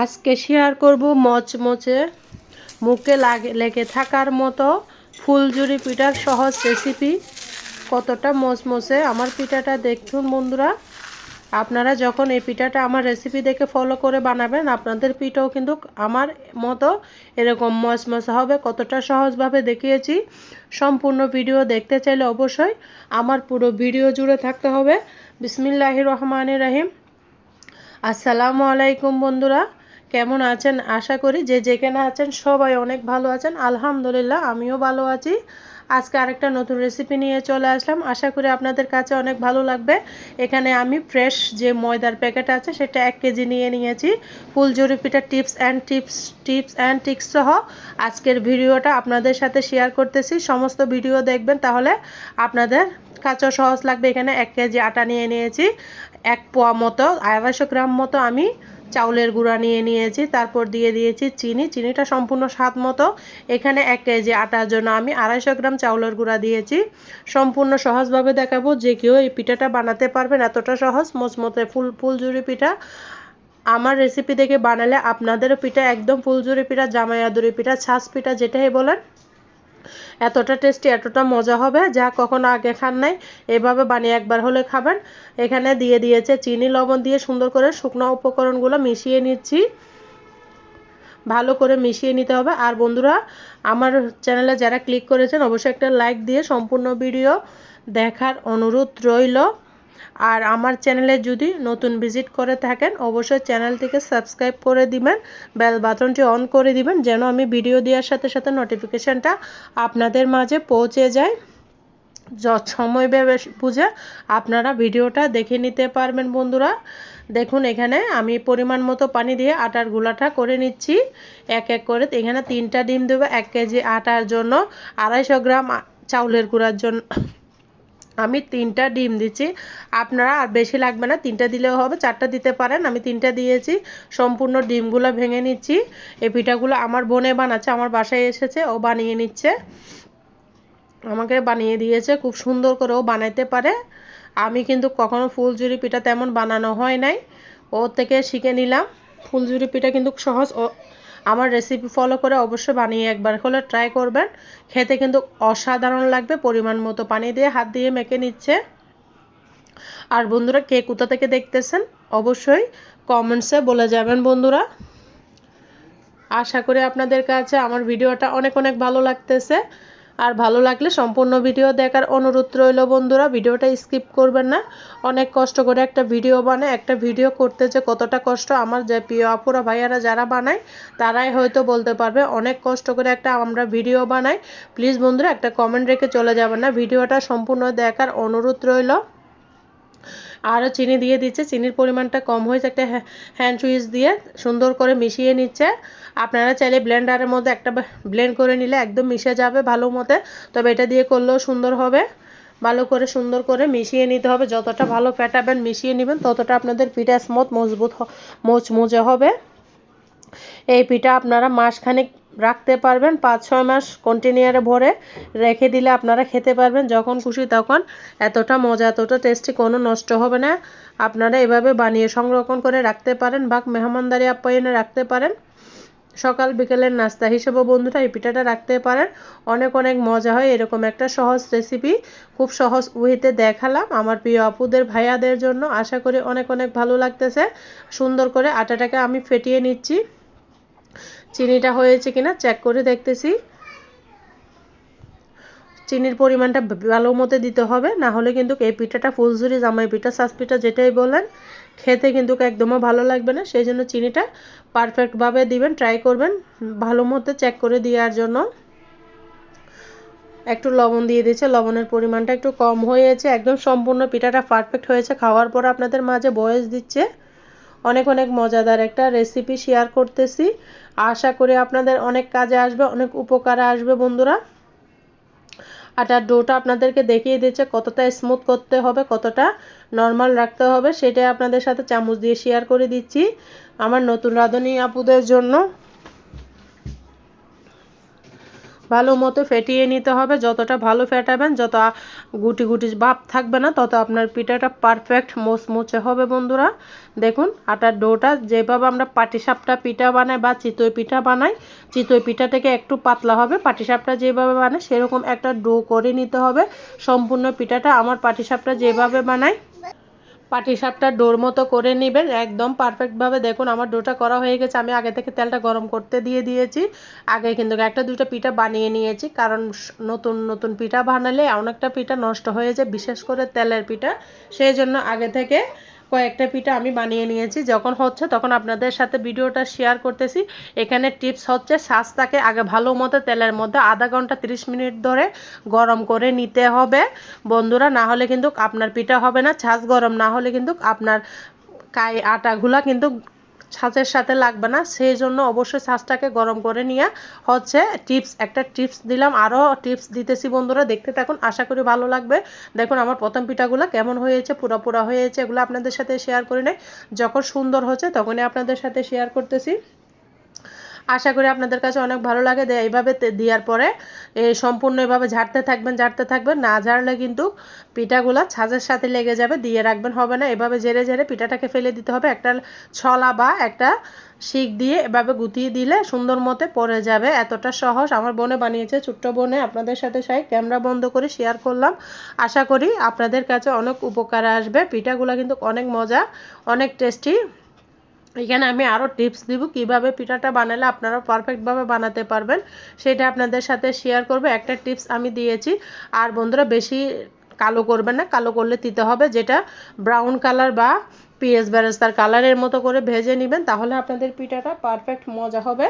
আজকে শেয়ার করব মচমচে মুখে লেগে থাকার মতো ফুলঝুরি পিঠার সহজ রেসিপি। কতটা মচমচে আমার পিঠাটা দেখুন বন্ধুরা। আপনারা যখন এই পিঠাটা আমার রেসিপি দেখে ফলো করে বানাবেন, আপনাদের পিঠাও কিন্তু আমার মতো এরকম মচমচে হবে। কতটা সহজভাবে দেখিয়েছি। সম্পূর্ণ ভিডিও দেখতে চাইলে অবশ্যই আমার পুরো ভিডিও জুড়ে থাকতে হবে। বিসমিল্লাহির রহমানির রহিম। আসসালামু আলাইকুম বন্ধুরা, কেমন আছেন? আশা করি যে যেখানে আছেন সবাই অনেক ভালো আছেন। আলহামদুলিল্লাহ আমিও ভালো আছি। আজকে আরেকটা নতুন রেসিপি নিয়ে চলে আসলাম। আশা করি আপনাদের কাছে অনেক ভালো লাগবে। এখানে আমি ফ্রেশ যে ময়দার প্যাকেট আছে সেটা 1 কেজি নিয়ে নিয়েছি। ফুলঝুরি পিঠা টিপস অ্যান্ড ট্রিক্স সহ আজকের ভিডিওটা আপনাদের সাথে শেয়ার করতেছি। সমস্ত ভিডিও দেখবেন, তাহলে আপনাদের কাছেও সহজ লাগবে। এখানে 1 কেজি আটা নিয়ে নিয়েছি, 1 পোয়া মতো 250 গ্রাম মতো আমি চাউলের গুঁড়া নিয়ে নিয়েছি। তারপর দিয়ে দিয়েছি চিনিটা সম্পূর্ণ স্বাদ মতো। এখানে 1 কেজি আটার জন্য আমি 250 গ্রাম চাউলের গুঁড়া দিয়েছি। সম্পূর্ণ সহজভাবে দেখাবো, যে কেউ এই পিঠাটা বানাতে পারবেন। এতটা সহজ মচমচে ফুলঝুরি পিঠা আমার রেসিপি দেখে বানালে আপনাদেরও পিঠা একদম ফুলঝুরি পিঠা, জামাইয়াদুরি পিঠা, ছাঁচ পিঠা যেটাই বলেন, এতটা টেস্টি এতটা মজা হবে যা কখনো আগে খান নাই। এভাবে বানিয়ে একবার হলে খাবেন। এখানে দিয়ে দিয়েছে চিনি, লবণ দিয়ে সুন্দর করে শুকনো উপকরণগুলো মিশিয়ে নিচ্ছি। ভালো করে মিশিয়ে নিতে হবে। আর বন্ধুরা, আমার চ্যানেলে যারা ক্লিক করেছেন অবশ্যই একটা লাইক দিয়ে সম্পূর্ণ ভিডিও দেখার অনুরোধ রইল। আর আমার চ্যানেলে যদি নতুন ভিজিট করে থাকেন অবশ্যই চ্যানেলটিকে সাবস্ক্রাইব করে দিবেন, বেল বাটনটি অন করে দিবেন, যেন আমি ভিডিও দেওয়ার সাথে সাথে নোটিফিকেশানটা আপনাদের মাঝে পৌঁছে যায়। সময় বুঝে আপনারা ভিডিওটা দেখে নিতে পারবেন বন্ধুরা। দেখুন এখানে আমি পরিমাণ মতো পানি দিয়ে আটার গুলাটা করে নিচ্ছি এক এক করে। এখানে 3টা ডিম দেবো 1 কেজি আটার জন্য। 250 গ্রাম চাউলের গুঁড়ার জন্য আমি 3টা ডিম দিচ্ছি। আপনারা আর বেশি লাগবে না, 3টা দিলেও হবে, 4টা দিতে পারেন। আমি 3টা দিয়েছি। সম্পূর্ণ ডিমগুলো ভেঙে নিচ্ছি। এই পিঠাগুলো আমার বোনে বানাচ্ছে, আমার বাসায় এসেছে, ও বানিয়ে নিচ্ছে, আমাকে বানিয়ে দিয়েছে। খুব সুন্দর করে ও বানাইতে পারে। আমি কিন্তু কখনো ফুলঝুরি পিঠা তেমন বানানো হয় নাই, ওর থেকে শিখে নিলাম। ফুলঝুরি পিঠা কিন্তু সহজ। ও আমার রেসিপি ফলো করে অবশ্যই বানিয়ে একবার হলে ট্রাই করবেন। খেতে কিন্তু অসাধারণ লাগবে। পরিমাণ মতো পানি দিয়ে হাত দিয়ে মেখে নিচ্ছে। আর বন্ধুরা, কে কোথা থেকে দেখতেছেন অবশ্যই কমেন্টসে বলে যাবেন বন্ধুরা। আশা করি আপনাদের কাছে আমার ভিডিওটা অনেক অনেক ভালো লাগতেছে। আর ভালো লাগলে সম্পূর্ণ ভিডিও দেখার অনুরোধ রইল বন্ধুরা। ভিডিওটা স্কিপ করবেন না। অনেক কষ্ট করে একটা ভিডিও বানায়, একটা ভিডিও করতে যে কতটা কষ্ট, আমার যে প্রিয় আপুরা ভাইয়ারা যারা বানায় তারাই হয়তো বলতে পারবে। অনেক কষ্ট করে একটা আমরা ভিডিও বানাই। প্লিজ বন্ধুরা একটা কমেন্ট রেখে চলে যাবেন না, ভিডিওটা সম্পূর্ণ দেখার অনুরোধ রইল। আরও চিনি দিয়ে দিচ্ছে, চিনির পরিমাণটা কম হয়েছে। একটা হ্যান্ড সুইচ দিয়ে সুন্দর করে মিশিয়ে নিচ্ছে। আপনারা চাইলে ব্লেন্ডারের মধ্যে একটা ব্লেন্ড করে নিলে একদম মিশে যাবে ভালো মতো, তবে এটা দিয়ে করলেও সুন্দর হবে। ভালো করে সুন্দর করে মিশিয়ে নিতে হবে। যতটা ভালো ফেটাবেন মিশিয়ে নেবেন ততটা আপনাদের পিঠা স্মুথ মচমচে হবে। এই পিঠা আপনারা মাসখানেক রাখতে পারবেন, 5-6 মাস কন্টেনারে ভরে রেখে দিলে আপনারা খেতে পারবেন যখন খুশি তখন। এতটা মজা এতটা টেস্টি, কোনো নষ্ট হবে না। আপনারা এভাবে বানিয়ে সংরক্ষণ করে রাখতে পারেন বা মেহমানদারি আপ্যায়নে রাখতে পারেন। সকাল বিকেলের নাস্তা হিসেবে বন্ধুরা এই পিঠাটা রাখতে পারেন। অনেক অনেক মজা হয়। এরকম একটা সহজ রেসিপি খুব সহজ ওয়েতে দেখালাম আমার প্রিয় আপুদের ভাইয়াদের জন্য। আশা করি অনেক অনেক ভালো লাগতেছে। সুন্দর করে আটাটাকে আমি ফেটিয়ে নিচ্ছি। চিনিটা হয়েছে কিনা চেক করে দেখতেছি। চিনির পরিমাণটা ভালো মতো দিতে হবে, না হলে কিন্তু এই পিঠাটা ফুলঝুরি, জামাই পিঠা, ছাঁচ পিঠা যেটাই বলেন, খেতে কিন্তু একদমও ভালো লাগবে না। সেই জন্য চিনিটা পারফেক্টভাবে দিবেন, ট্রাই করবেন ভালো মতো চেক করে দেওয়ার জন্য। একটু লবণ দিয়ে দিয়েছে, লবণের পরিমাণটা একটু কম হয়েছে। একদম সম্পূর্ণ পিঠাটা পারফেক্ট হয়েছে। খাওয়ার পর আপনাদের মাঝে ভয়েস দিচ্ছে। অনেক অনেক মজাদার একটা রেসিপি শেয়ার করতেছি। আশা করি আপনাদের অনেক কাজে আসবে, অনেক উপকারে আসবে বন্ধুরা। আটার ডোটা আপনাদেরকে দেখিয়ে দিচ্ছে কতটা স্মুথ করতে হবে, কতটা নর্মাল রাখতে হবে, সেটাই আপনাদের সাথে চামচ দিয়ে শেয়ার করে দিচ্ছি আমার নতুন রাঁধুনি আপুদের জন্য। ভালো মতো ফেটিয়ে নিতে হবে। যতটা ভালো ফেটাবেন, যত গুটি গুটি ভাব থাকবে না, তত আপনার পিঠাটা পারফেক্ট মুচমুচে হবে বন্ধুরা। দেখুন আটার ডোটা যেভাবে আমরা পাটিসাপটা পিঠা বানাই বা চিতই পিঠা বানাই, চিতই পিঠা থেকে একটু পাতলা হবে, পাটিসাপটা যেভাবে বানাই সেরকম একটা ডো করে নিতে হবে। সম্পূর্ণ পিঠাটা আমার পাটিসাপটা যেভাবে বানাই পাটিসাপটা ডোর মতো করে নেবেন একদম পারফেক্টভাবে। দেখুন আমার ডোটা করা হয়ে গেছে। আমি আগে থেকে তেলটা গরম করতে দিয়ে দিয়েছি। আগে কিন্তু একটা দুটো পিঠা বানিয়ে নিয়েছি, কারণ নতুন নতুন পিঠা বানালে অনেকটা পিঠা নষ্ট হয়ে যায়, বিশেষ করে তেলের পিঠা। সেই জন্য আগে থেকে কয়েকটা পিঠা আমি বানিয়ে নিয়েছি। যখন হচ্ছে তখন আপনাদের সাথে ভিডিওটা শেয়ার করতেছি। এখানে টিপস হচ্ছে ছাঁচটাকে আগে ভালো মতো তেলের মধ্যে আধা ঘন্টা 30 মিনিট ধরে গরম করে নিতে হবে বন্ধুরা, না হলে কিন্তু আপনার পিঠা হবে না। ছাঁচ গরম না হলে কিন্তু আপনার আটাগুলা কিন্তু ছাঁচের সাথে লাগবে না। সেই জন্য অবশ্যই ছাঁচটাকে গরম করে নিয়ে হচ্ছে একটা টিপস দিলাম, আরও টিপস দিতেছি বন্ধুরা, দেখতে থাকুন, আশা করি ভালো লাগবে। দেখুন আমার প্রথম পিঠাগুলো কেমন হয়েছে, পুরা হয়েছে, এগুলো আপনাদের সাথে শেয়ার করে নেই। যখন সুন্দর হচ্ছে তখনই আপনাদের সাথে শেয়ার করতেছি। আশা করি আপনাদের কাছে অনেক ভালো লাগে। এইভাবে দেওয়ার পরে সম্পূর্ণ এভাবে ঝাড়তে থাকবেন, না ঝাড়লে কিন্তু পিঠাগুলা ছাঁচের সাথে লেগে যাবে, দিয়ে রাখবেন হবে না। এভাবে ঝেড়ে ঝেড়ে পিঠাটাকে ফেলে দিতে হবে। একটা ছলা বা একটা শিক দিয়ে এভাবে গুটিয়ে দিলে সুন্দর মতো পড়ে যাবে। এতটা সহজ আমার বোনে বানিয়েছে, ছোট্ট বোনে। আপনাদের সাথে ক্যামেরা বন্ধ করে শেয়ার করলাম। আশা করি আপনাদের কাছে অনেক উপকার আসবে। পিঠাগুলা কিন্তু অনেক মজা, অনেক টেস্টি। এখানে আমি আরও টিপস দিব কিভাবে পিঠাটা বানালে আপনারা পারফেক্টভাবে বানাতে পারবেন, সেটা আপনাদের সাথে শেয়ার করব। একটা টিপস আমি দিয়েছি। আর বন্ধুরা বেশি কালো করবেন না, কালো করলে দিতে হবে, যেটা ব্রাউন কালার বা পেঁয়াজ বেরেস্তার কালারের মতো করে ভেজে নেবেন, তাহলে আপনাদের পিঠাটা পারফেক্ট মজা হবে।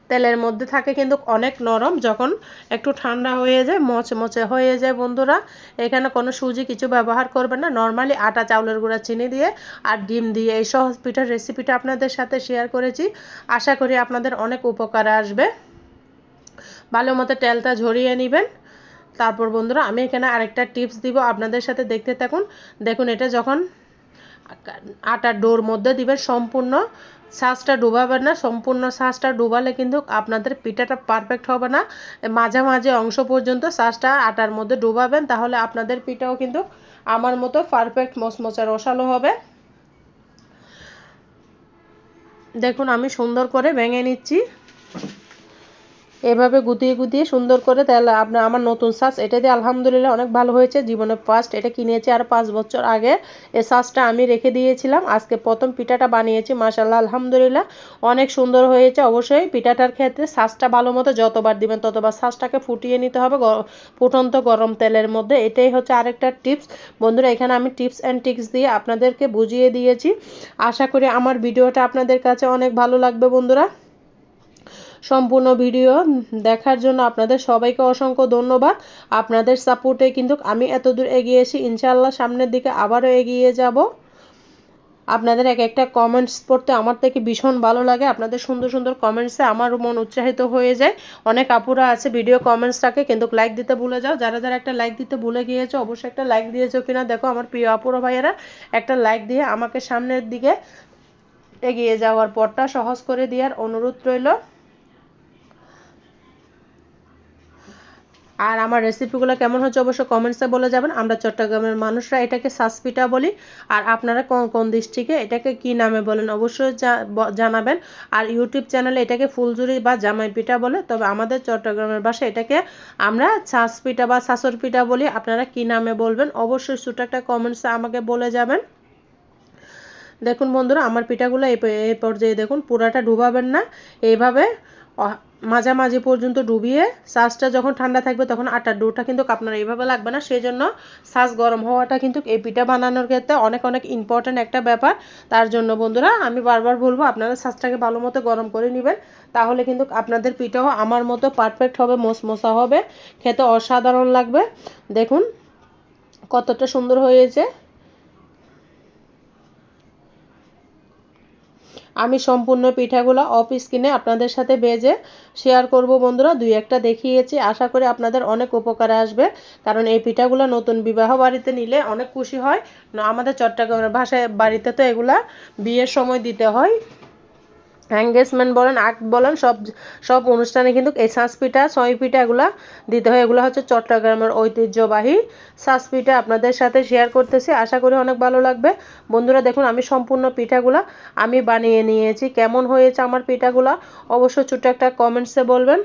তেলের মধ্যে থাকে কিন্তু অনেক নরম, যখন একটু ঠান্ডা হয়ে যায় মচমচে হয়ে যায় বন্ধুরা। এখানে কোনো সুজি কিছু ব্যবহার করবেন না, নর্মালি আটা, চাউলের গুঁড়া, চিনি দিয়ে আর ডিম দিয়ে এই সহজ পিঠার রেসিপিটা আপনাদের সাথে শেয়ার করেছি। আশা করি আপনাদের অনেক উপকারে আসবে। ভালো মতো তেলটা ঝরিয়ে নেবেন। তারপর বন্ধুরা আমি এখানে আরেকটা টিপস দিব, আপনাদের সাথে দেখতে থাকুন। দেখুন এটা যখন আটার ডোর মধ্যে দিবেন, সম্পূর্ণ ছাঁচটা ডুবাবেন না। সম্পূর্ণ ছাঁচটা ডুবালে কিন্তু আপনাদের পিঠাটা পারফেক্ট হবে না। মাঝামাঝি অংশ পর্যন্ত ছাঁচটা আটার মধ্যে ডুবাবেন, তাহলে আপনাদের পিঠাও কিন্তু আমার মতো পারফেক্ট মচমচে রসালো হবে। দেখুন আমি সুন্দর করে ভেঙে নিচ্ছি, এভাবে গুতিয়ে গুতিয়ে সুন্দর করে। তাহলে আমার নতুন ছাঁচ, এটা দিয়ে আলহামদুলিল্লাহ অনেক ভালো হয়েছে। জীবনে ফার্স্ট এটা কিনেছি আর 5 বছর আগে। এই ছাঁচটা আমি রেখে দিয়েছিলাম, আজকে প্রথম পিঠাটা বানিয়েছি। মাশাআল্লাহ আলহামদুলিল্লাহ অনেক সুন্দর হয়েছে। অবশ্যই পিঠাটার ক্ষেত্রে ছাঁচটা ভালো মতো যতবার দিবেন ততবার ছাঁচটাকে ফুটিয়ে নিতে হবে ফুটন্ত গরম তেলের মধ্যে। এটাই হচ্ছে আরেকটা টিপস বন্ধুরা। এখানে আমি টিপস অ্যান্ড ট্রিক্স দিয়ে আপনাদেরকে বুঝিয়ে দিয়েছি। আশা করি আমার ভিডিওটা আপনাদের কাছে অনেক ভালো লাগবে বন্ধুরা। সম্পূর্ণ ভিডিও দেখার জন্য আপনাদের সবাইকে অসংখ্য ধন্যবাদ। আপনাদের সাপোর্টে কিন্তু আমি এতদূর এগিয়েছি, ইনশাআল্লাহ সামনের দিকে আবারও এগিয়ে যাব। আপনাদের এক একটা কমেন্টস পড়তে আমার থেকে ভীষণ ভালো লাগে। আপনাদের সুন্দর সুন্দর কমেন্টসে আমার মন উৎসাহিত হয়ে যায়। অনেক আপুরা আছে ভিডিও কমেন্টস রাখে কিন্তু লাইক দিতে ভুলে যাও। যারা যারা একটা লাইক দিতে ভুলে গিয়েছো অবশ্যই একটা লাইক দিয়েছো কিনা দেখো আমার প্রিয় আপুরা ভাইয়েরা। একটা লাইক দিয়ে আমাকে সামনের দিকে এগিয়ে যাওয়ার পথটা সহজ করে দেওয়ার অনুরোধ রইল। আর আমার রেসিপিগুলো কেমন হচ্ছে অবশ্যই কমেন্টসে বলে যাবেন। আমরা চট্টগ্রামের মানুষরা এটাকে ছাঁচ পিঠা বলি, আর আপনারা কোন কোন ডিস্ট্রিক্টে এটাকে কি নামে বলেন অবশ্যই জানাবেন। আর ইউটিউব চ্যানেলে এটাকে ফুলঝুরি বা জামাই পিঠা বলে, তবে আমাদের চট্টগ্রামের ভাষায় এটাকে আমরা ছাঁচ পিঠা বা শাঁসর পিঠা বলি। আপনারা কি নামে বলবেন অবশ্যই ছোট একটা কমেন্টসে আমাকে বলে যাবেন। দেখুন বন্ধুরা আমার পিঠাগুলো এই পর্যায়ে দেখুন, পুরাটা ডুবাবেন না, এইভাবে মাঝামাঝি পর্যন্ত ডুবিয়ে ছাঁচটা যখন ঠান্ডা থাকবে তখন আটার ডোটা কিন্তু আপনার এইভাবে লাগবে না। সেই জন্য ছাঁচ গরম হওয়াটা কিন্তু এই পিঠা বানানোর ক্ষেত্রে অনেক অনেক ইম্পর্ট্যান্ট একটা ব্যাপার। তার জন্য বন্ধুরা আমি বারবার বলবো আপনারা ছাঁচটাকে ভালো মতো গরম করে নেবেন, তাহলে কিন্তু আপনাদের পিঠাও আমার মতো পারফেক্ট হবে, মশমশা হবে, খেতে অসাধারণ লাগবে। দেখুন কতটা সুন্দর হয়েছে। আমি সম্পূর্ণ পিঠাগুলো অফ স্ক্রিনে আপনাদের সাথে ভেজে শেয়ার করব বন্ধুরা। দুই একটা দেখিয়েছি, আশা করি আপনাদের অনেক উপকারে আসবে, কারণ এই পিঠাগুলো নতুন বিবাহ বাড়িতে নিলে অনেক খুশি হয়। আমাদের চট্টগ্রামের ভাষায় বাড়িতে তো এগুলা বিয়ের সময় দিতে হয়। এঙ্গেজমেন্ট বলেন, আক্ট বলেন, সব সব অনুষ্ঠানে কিন্তু এই ছাঁচ পিঠা, ছয় পিঠা এগুলা দিতে হয়। এগুলো হচ্ছে চট্টগ্রামের ঐতিহ্যবাহী ছাঁচ পিঠা, আপনাদের সাথে শেয়ার করতেছি। আশা করি অনেক ভালো লাগবে। বন্ধুরা দেখুন, আমি সম্পূর্ণ পিঠাগুলা আমি বানিয়ে নিয়েছি। কেমন হয়েছে আমার পিঠাগুলা অবশ্যই ছোট্ট একটা কমেন্টসে বলবেন।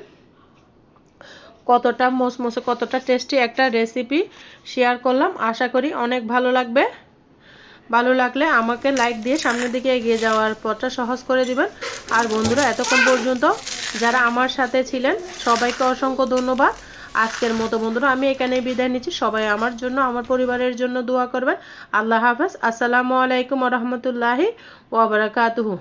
কতটা মচমচে, কতটা টেস্টি একটা রেসিপি শেয়ার করলাম। আশা করি অনেক ভালো লাগবে। ভালো লাগলে আমাকে লাইক দিয়ে সামনের দিকে এগিয়ে যাওয়ার পথটা সহজ করে দিবেন। আর বন্ধুরা এতক্ষণ পর্যন্ত যারা আমার সাথে ছিলেন সবাইকে অসংখ্য ধন্যবাদ। আজকের মতো বন্ধুরা আমি এখানেই বিদায় নিচ্ছি। সবাই আমার জন্য, আমার পরিবারের জন্য দোয়া করবেন। আল্লাহ হাফেজ। আসসালামু আলাইকুম ওয়া রাহমাতুল্লাহি ওয়া বারাকাতুহু।